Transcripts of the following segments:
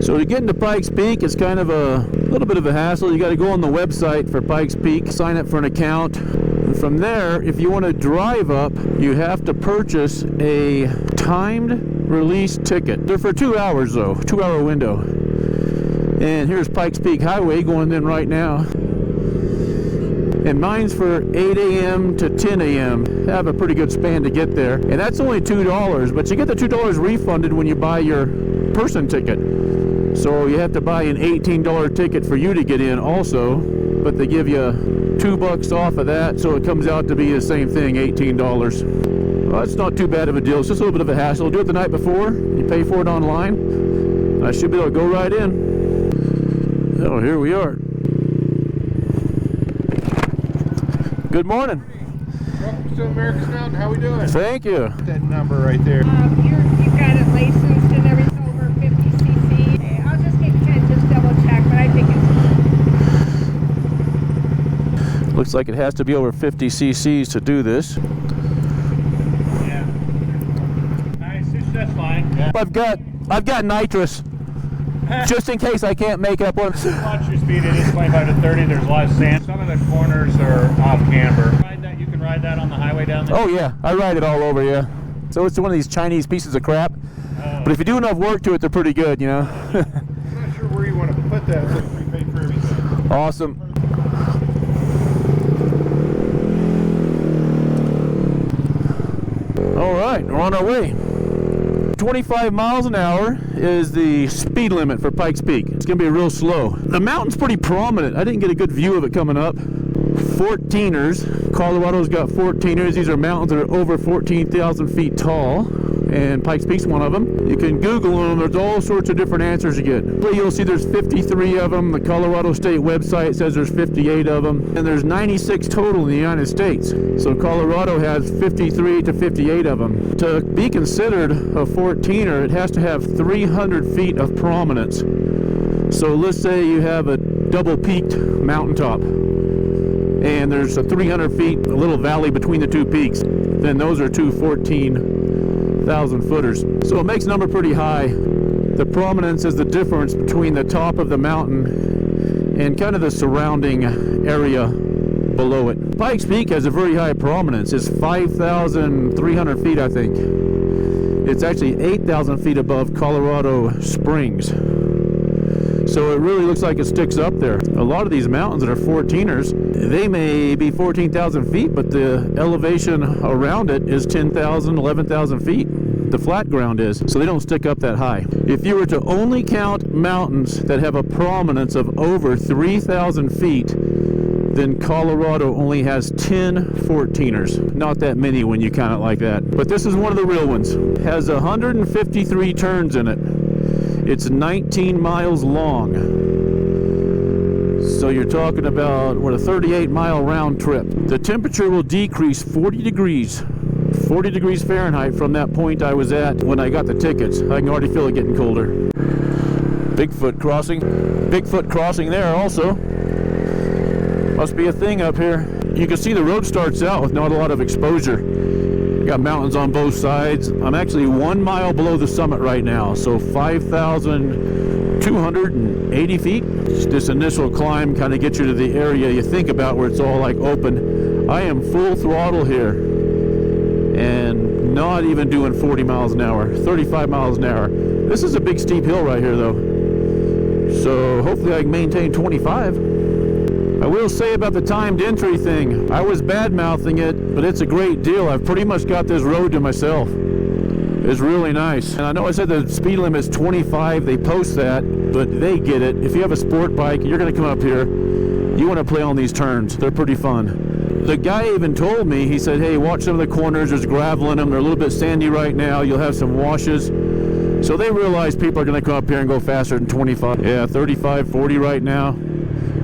So to get into Pikes Peak, it's kind of a little bit of a hassle. You got to go on the website for Pikes Peak, sign up for an account. And from there, if you want to drive up, you have to purchase a timed release ticket. They're for 2 hours though, 2-hour window. And here's Pikes Peak Highway going in right now. And mine's for 8 a.m. to 10 a.m. Have a pretty good span to get there. And that's only $2, but you get the $2 refunded when you buy your person ticket. So you have to buy an $18 ticket for you to get in also, but they give you $2 off of that, so it comes out to be the same thing, $18. Well, that's not too bad of a deal. It's just a little bit of a hassle. Do it the night before. You pay for it online. I should be able to go right in. Oh, here we are. Good morning. Welcome to America's Mountain. How we doing? Thank you. That number right there. You've got it licensed and everything over 50 cc. Okay, I'll just need to just double check, but I think it's... Looks like it has to be over 50 cc's to do this. Yeah. Nice. That's fine. Yeah. I've got nitrous. Just in case I can't make up one. Watch your speed. It is 25 to 30. There's a lot of sand. Some of the corners are off camber. You can ride that on the highway down there? Oh yeah, I ride it all over, yeah. So it's one of these Chinese pieces of crap. But if you do enough work to it, they're pretty good, you know. I'm not sure where you want to put that. It's prepaid for everything. Awesome. All right, we're on our way. 25 miles an hour is the speed limit for Pikes Peak. It's gonna be real slow. The mountain's pretty prominent. I didn't get a good view of it coming up. 14ers. Colorado's got 14ers. These are mountains that are over 14,000 feet tall, and Pikes Peak's one of them. You can Google them. There's all sorts of different answers you get. You'll see there's 53 of them. The Colorado State website says there's 58 of them, and there's 96 total in the United States. So Colorado has 53 to 58 of them. To be considered a 14er, it has to have 300 feet of prominence. So let's say you have a double-peaked mountaintop, and there's a 300 feet, a little valley between the two peaks. Then those are two 14,000 footers. So it makes the number pretty high. The prominence is the difference between the top of the mountain and kind of the surrounding area below it. Pikes Peak has a very high prominence. It's 5,300 feet, I think. It's actually 8,000 feet above Colorado Springs. So it really looks like it sticks up there. A lot of these mountains that are 14ers, they may be 14,000 feet, but the elevation around it is 10,000, 11,000 feet. The flat ground is, so they don't stick up that high. If you were to only count mountains that have a prominence of over 3,000 feet, then Colorado only has 10 14ers. Not that many when you count it like that. But this is one of the real ones. It has 153 turns in it. It's 19 miles long. So you're talking about, what, a 38-mile round trip. The temperature will decrease 40 degrees Fahrenheit from that point I was at when I got the tickets. I can already feel it getting colder. Bigfoot crossing there also. Must be a thing up here. You can see the road starts out with not a lot of exposure. You got mountains on both sides. I'm actually 1 mile below the summit right now, so 5,280 feet. This initial climb kind of gets you to the area you think about where it's all like open. I am full throttle here and not even doing 40 miles an hour, 35 miles an hour. This is a big steep hill right here though, so hopefully I can maintain 25. I will say about the timed entry thing, I was bad-mouthing it, but it's a great deal. I've pretty much got this road to myself. It's really nice. And I know I said the speed limit is 25, they post that, but they get it. If you have a sport bike, you're gonna come up here, you wanna play on these turns. They're pretty fun. The guy even told me, he said, hey, watch some of the corners, there's gravel in them, they're a little bit sandy right now, you'll have some washes. So they realize people are gonna come up here and go faster than 25. Yeah, 35, 40 right now.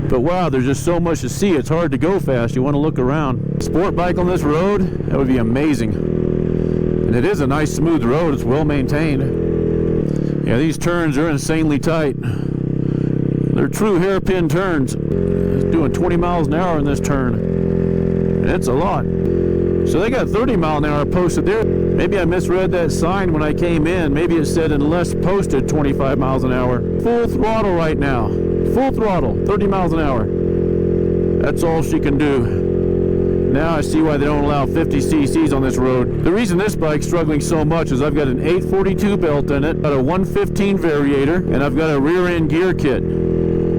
But wow, there's just so much to see, it's hard to go fast. You want to look around. Sport bike on this road, that would be amazing. And it is a nice smooth road, it's well maintained. Yeah, these turns are insanely tight. They're true hairpin turns. It's doing 20 miles an hour in this turn. And it's a lot. So they got 30 mile an hour posted there. Maybe I misread that sign when I came in. Maybe it said unless posted 25 miles an hour. Full throttle right now. Full throttle, 30 miles an hour. That's all she can do. Now I see why they don't allow 50 cc's on this road. The reason this bike's struggling so much is I've got an 842 belt in it, got a 115 variator, and I've got a rear end gear kit.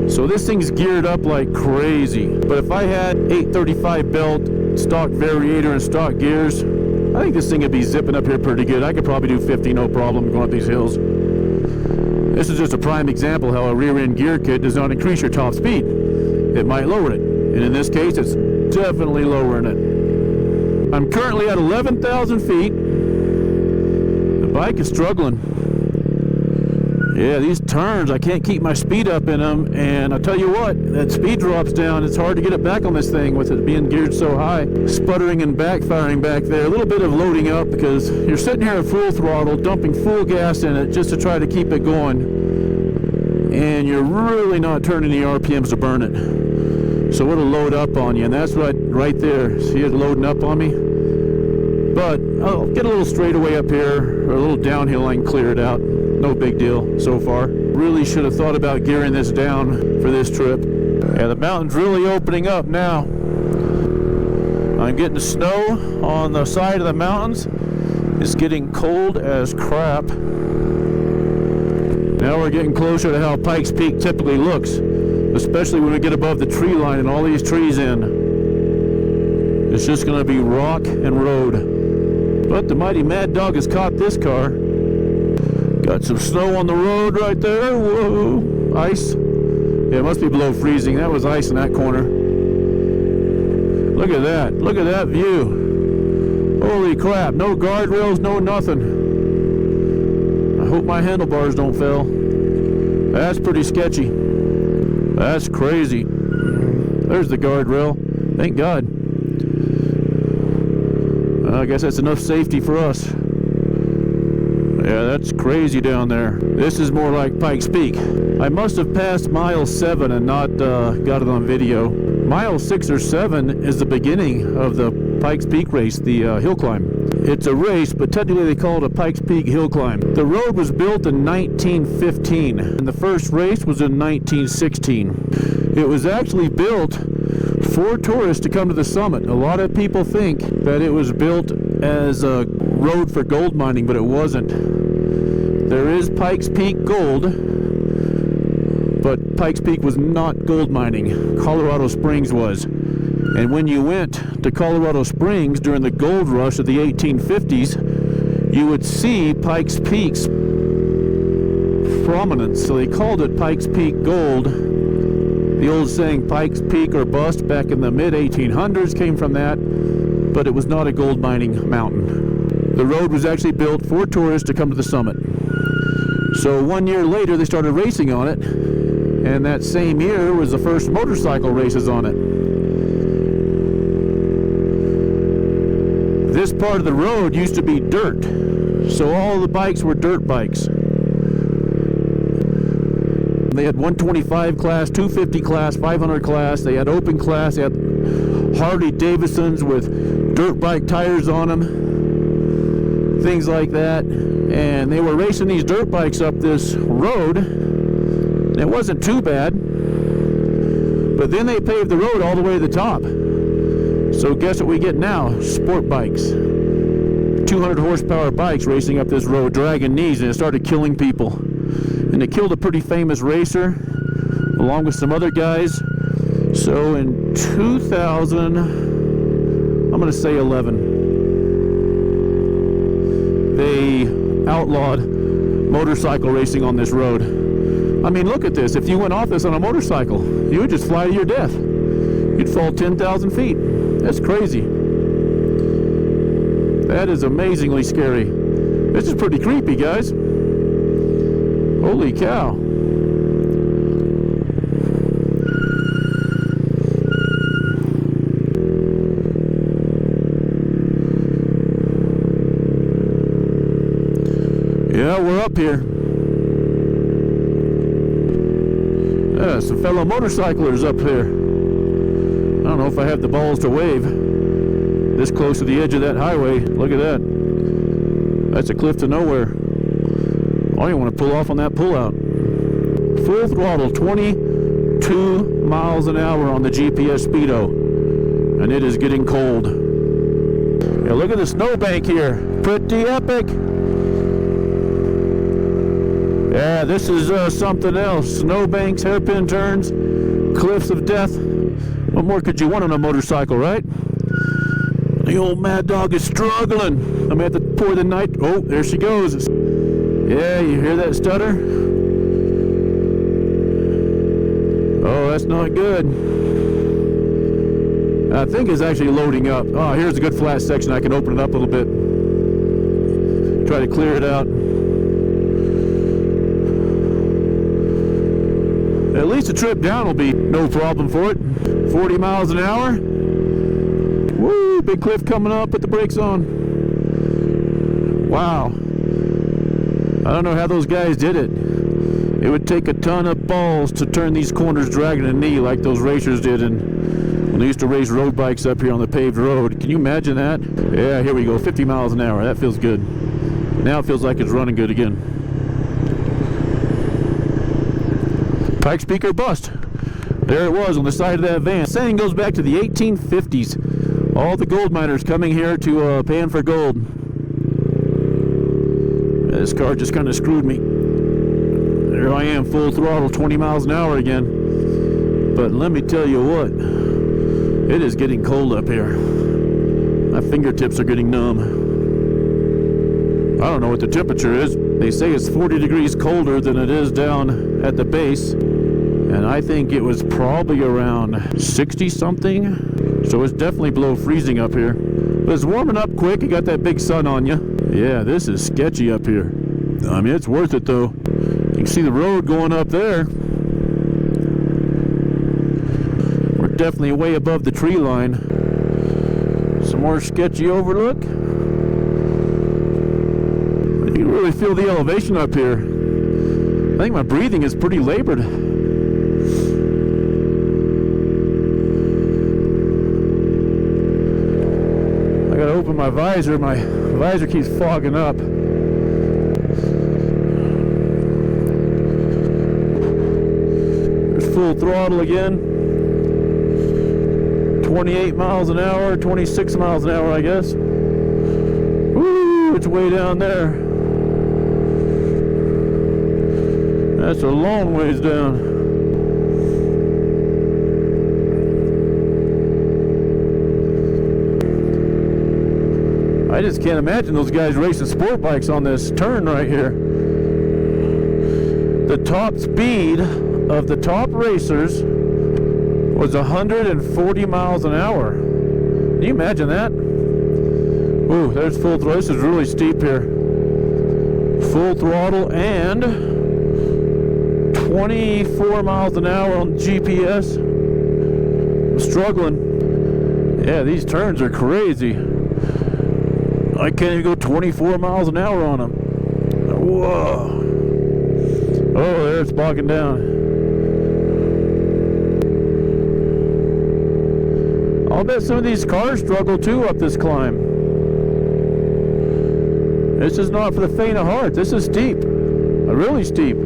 So this thing's geared up like crazy. But if I had 835 belt, stock variator, and stock gears, I think this thing would be zipping up here pretty good. I could probably do 50 no problem going up these hills. This is just a prime example how a rear end gear kit does not increase your top speed. It might lower it. And in this case, it's definitely lowering it. I'm currently at 11,000 feet. The bike is struggling. Yeah, these turns, I can't keep my speed up in them, and I'll tell you what, that speed drops down. It's hard to get it back on this thing with it being geared so high. Sputtering and backfiring back there. A little bit of loading up because you're sitting here at full throttle, dumping full gas in it just to try to keep it going, and you're really not turning the RPMs to burn it. So it'll load up on you, and that's right there. See it loading up on me? But I'll get a little straightaway up here, or a little downhill, I can clear it out. No big deal so far. Really should have thought about gearing this down for this trip. Yeah, the mountain's really opening up now. I'm getting snow on the side of the mountains. It's getting cold as crap. Now we're getting closer to how Pikes Peak typically looks, especially when we get above the tree line and all these trees in. It's just going to be rock and road. But the mighty Maddog has caught this car. Got some snow on the road right there. Whoa, ice. Yeah, it must be below freezing. That was ice in that corner. Look at that. Look at that view. Holy crap. No guardrails, no nothing. I hope my handlebars don't fail. That's pretty sketchy. That's crazy. There's the guardrail. Thank God. I guess that's enough safety for us. Yeah, that's crazy down there. This is more like Pikes Peak. I must have passed mile 7 and not got it on video. Mile 6 or 7 is the beginning of the Pikes Peak race, the hill climb. It's a race, but technically they call it a Pikes Peak hill climb. The road was built in 1915, and the first race was in 1916. It was actually built for tourists to come to the summit. A lot of people think that it was built as a road for gold mining, but it wasn't. There is Pikes Peak Gold, but Pikes Peak was not gold mining. Colorado Springs was. And when you went to Colorado Springs during the gold rush of the 1850s, you would see Pikes Peak's prominence. So they called it Pikes Peak Gold. The old saying, Pikes Peak or bust, back in the mid-1800s came from that, but it was not a gold mining mountain. The road was actually built for tourists to come to the summit. So 1 year later, they started racing on it, and that same year was the first motorcycle races on it. This part of the road used to be dirt, so all the bikes were dirt bikes. They had 125 class, 250 class, 500 class. They had open class. They had Harley Davidsons with dirt bike tires on them, things like that. And they were racing these dirt bikes up this road. And it wasn't too bad. But then they paved the road all the way to the top. So guess what we get now? Sport bikes. 200 horsepower bikes racing up this road, dragging knees, and it started killing people. And it killed a pretty famous racer, along with some other guys. So in 2000, I'm going to say 11, they outlawed motorcycle racing on this road. I mean, look at this. If you went off this on a motorcycle, you would just fly to your death. You'd fall 10,000 feet. That's crazy. That is amazingly scary. This is pretty creepy, guys. Holy cow. Yeah, we're up here. Yeah, some fellow motorcyclers up here. I don't know if I have the balls to wave this close to the edge of that highway. Look at that. That's a cliff to nowhere. I don't even want to pull off on that pullout. Full throttle, 22 miles an hour on the GPS speedo, and it is getting cold. Yeah, look at the snowbank here. Pretty epic. Yeah, this is something else. Snowbanks, hairpin turns, cliffs of death. What more could you want on a motorcycle, right? The old Maddog is struggling. I'm gonna have to pour the night. Oh, there she goes. Yeah, you hear that stutter? Oh, that's not good. I think it's actually loading up. Oh, here's a good flat section. I can open it up a little bit. Try to clear it out. At least the trip down will be no problem for it. 40 miles an hour. Woo, big cliff coming up, put the brakes on. Wow. I don't know how those guys did it. It would take a ton of balls to turn these corners dragging a knee like those racers did when they used to race road bikes up here on the paved road. Can you imagine that? Yeah, here we go, 50 miles an hour. That feels good. Now it feels like it's running good again. Pikes Peak or bust. There it was on the side of that van. Saying goes back to the 1850s. All the gold miners coming here to pan for gold. This car just kind of screwed me. There I am, full throttle, 20 miles an hour again. But let me tell you what, it is getting cold up here. My fingertips are getting numb. I don't know what the temperature is. They say it's 40 degrees colder than it is down at the base. And I think it was probably around 60 something. So it's definitely below freezing up here. But it's warming up quick. You got that big sun on you. Yeah, this is sketchy up here. I mean, it's worth it though. You can see the road going up there. We're definitely way above the tree line. Some more sketchy overlook. You can really feel the elevation up here. I think my breathing is pretty labored. I gotta open my visor. My visor keeps fogging up. There's full throttle again. 28 miles an hour, 26 miles an hour, I guess. Woo, it's way down there. That's a long ways down. I just can't imagine those guys racing sport bikes on this turn right here. The top speed of the top racers was 140 miles an hour. Can you imagine that? Ooh, there's full throttle. This is really steep here. Full throttle and 24 miles an hour on GPS. I'm struggling. Yeah, these turns are crazy. I can't even go 24 miles an hour on them. Whoa. Oh, there it's bogging down. I'll bet some of these cars struggle too up this climb. This is not for the faint of heart. This is steep. Really steep.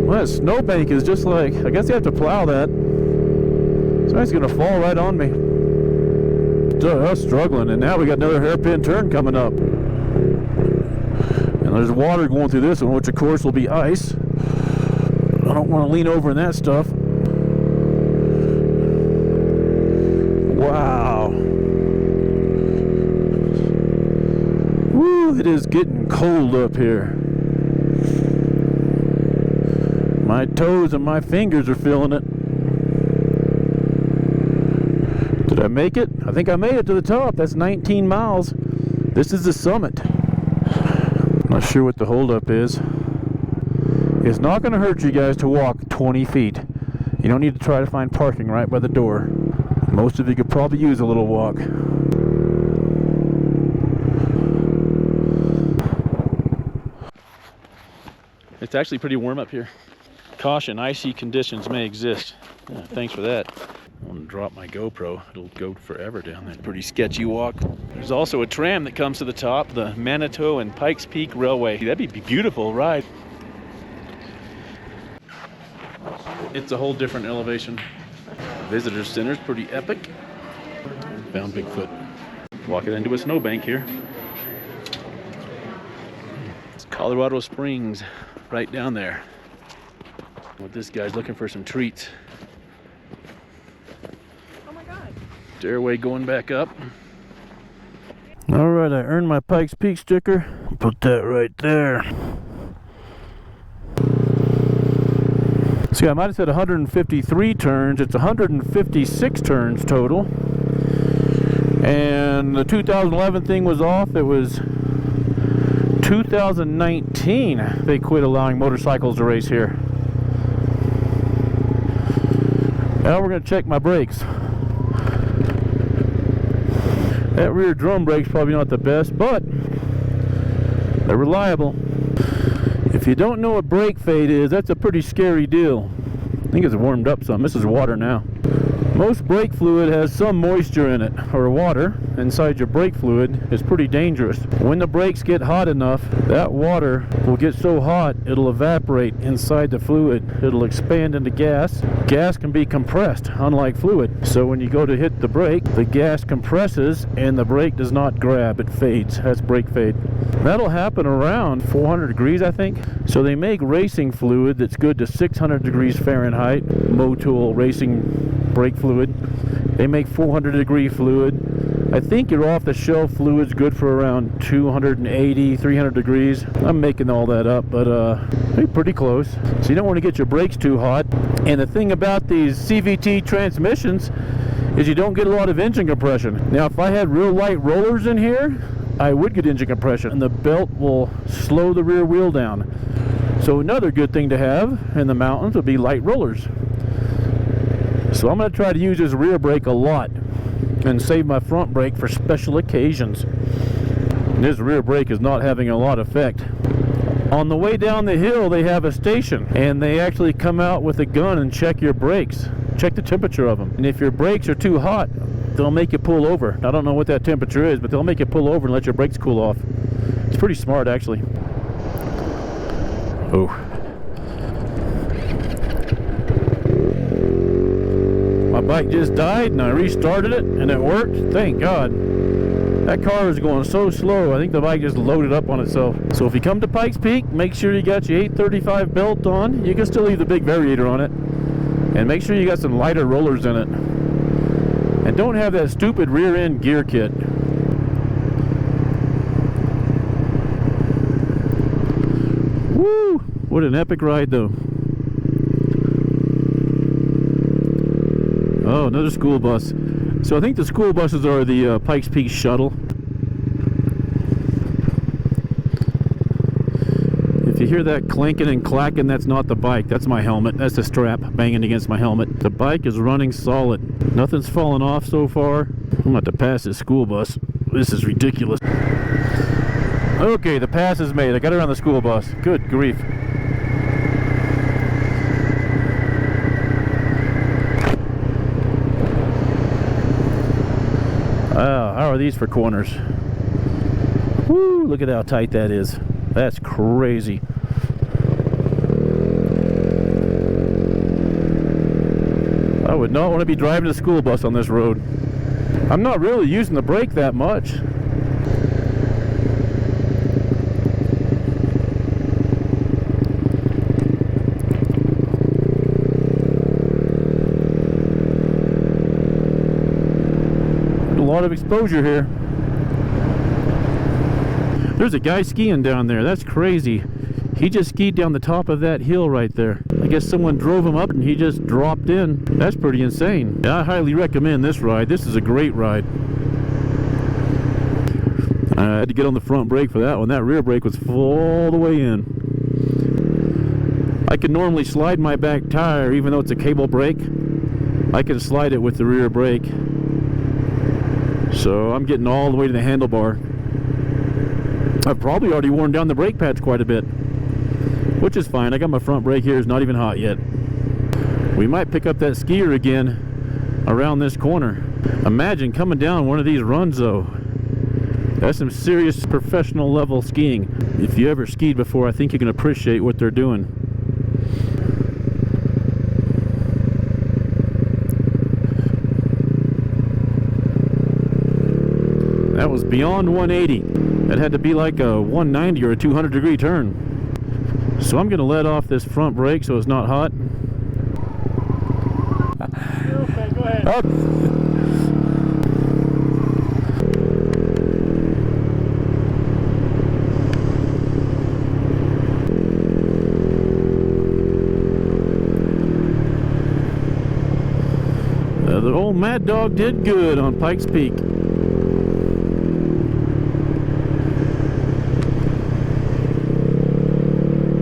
Well, that snowbank is just like, I guess you have to plow that. Somebody's gonna fall right on me. So I was struggling, and now we got another hairpin turn coming up. And there's water going through this one, which of course will be ice. I don't want to lean over in that stuff. Wow. Woo, it is getting cold up here. My toes and my fingers are feeling it. Did I make it? I think I made it to the top. That's 19 miles. This is the summit. Not sure what the holdup is. It's not going to hurt you guys to walk 20 feet. You don't need to try to find parking right by the door. Most of you could probably use a little walk. It's actually pretty warm up here. Caution, icy conditions may exist. Yeah, thanks for that. I'm gonna drop my GoPro. It'll go forever down there. Pretty sketchy walk. There's also a tram that comes to the top, the Manitou and Pikes Peak Railway. That'd be a beautiful ride. It's a whole different elevation. Visitor center's pretty epic. Found Bigfoot. Walking into a snowbank here. It's Colorado Springs, right down there. Well, this guy's looking for some treats. Oh my God. Stairway going back up. All right, I earned my Pikes Peak sticker. Put that right there. See, I might have said 153 turns. It's 156 turns total. And the 2011 thing was off. It was 2019 they quit allowing motorcycles to race here. Now we're going to check my brakes. That rear drum brake's probably not the best, but they're reliable. If you don't know what brake fade is, that's a pretty scary deal. I think it's warmed up some. This is water now. Most brake fluid has some moisture in it, or water inside your brake fluid. Is pretty dangerous. When the brakes get hot enough, that water will get so hot it'll evaporate inside the fluid. It'll expand into gas. Gas can be compressed, unlike fluid. So when you go to hit the brake, the gas compresses and the brake does not grab, it fades. That's brake fade. That'll happen around 400 degrees, I think. So they make racing fluid that's good to 600 degrees Fahrenheit, Motul racing brake fluid. They make 400 degree fluid. I think your off-the-shelf fluid's good for around 280, 300 degrees. I'm making all that up, but they're pretty close. So you don't want to get your brakes too hot. And the thing about these CVT transmissions is you don't get a lot of engine compression. Now, if I had real light rollers in here, I would get engine compression, and the belt will slow the rear wheel down. So another good thing to have in the mountains would be light rollers. So I'm going to try to use this rear brake a lot and save my front brake for special occasions. And this rear brake is not having a lot of effect. On the way down the hill they have a station, and they actually come out with a gun and check your brakes, check the temperature of them. And if your brakes are too hot, they'll make you pull over. I don't know what that temperature is, but they'll make you pull over and let your brakes cool off. It's pretty smart, actually. Oh. My bike just died and I restarted it and it worked. Thank God. That car is going so slow, I think the bike just loaded up on itself. So if you come to Pikes Peak, make sure you got your 835 belt on. You can still leave the big variator on it. And make sure you got some lighter rollers in it. And don't have that stupid rear end gear kit. Woo! What an epic ride though. Oh, another school bus. So I think the school buses are the Pikes Peak shuttle. If you hear that clanking and clacking, that's not the bike. That's my helmet. That's the strap banging against my helmet. The bike is running solid. Nothing's fallen off so far. I'm about to pass this school bus. This is ridiculous. Okay, the pass is made. I got around the school bus. Good grief. How are these for corners? Woo, look at how tight that is. That's crazy. I would not want to be driving a school bus on this road. I'm not really using the brake that much. A lot of exposure here. There's a guy skiing down there. That's crazy. He just skied down the top of that hill right there. I guess someone drove him up and he just dropped in. That's pretty insane. Yeah, I highly recommend this ride. This is a great ride. I had to get on the front brake for that one. That rear brake was full all the way in. I can normally slide my back tire even though it's a cable brake. I can slide it with the rear brake. So I'm getting all the way to the handlebar. I've probably already worn down the brake pads quite a bit. which is fine. I got my front brake here, it's not even hot yet. We might pick up that skier again around this corner. Imagine coming down one of these runs though. That's some serious professional level skiing. If you ever skied before, I think you can appreciate what they're doing. That was beyond 180. That had to be like a 190 or a 200 degree turn. So I'm going to let off this front brake so it's not hot. You're okay, go ahead. Oh. The old Maddog did good on Pikes Peak.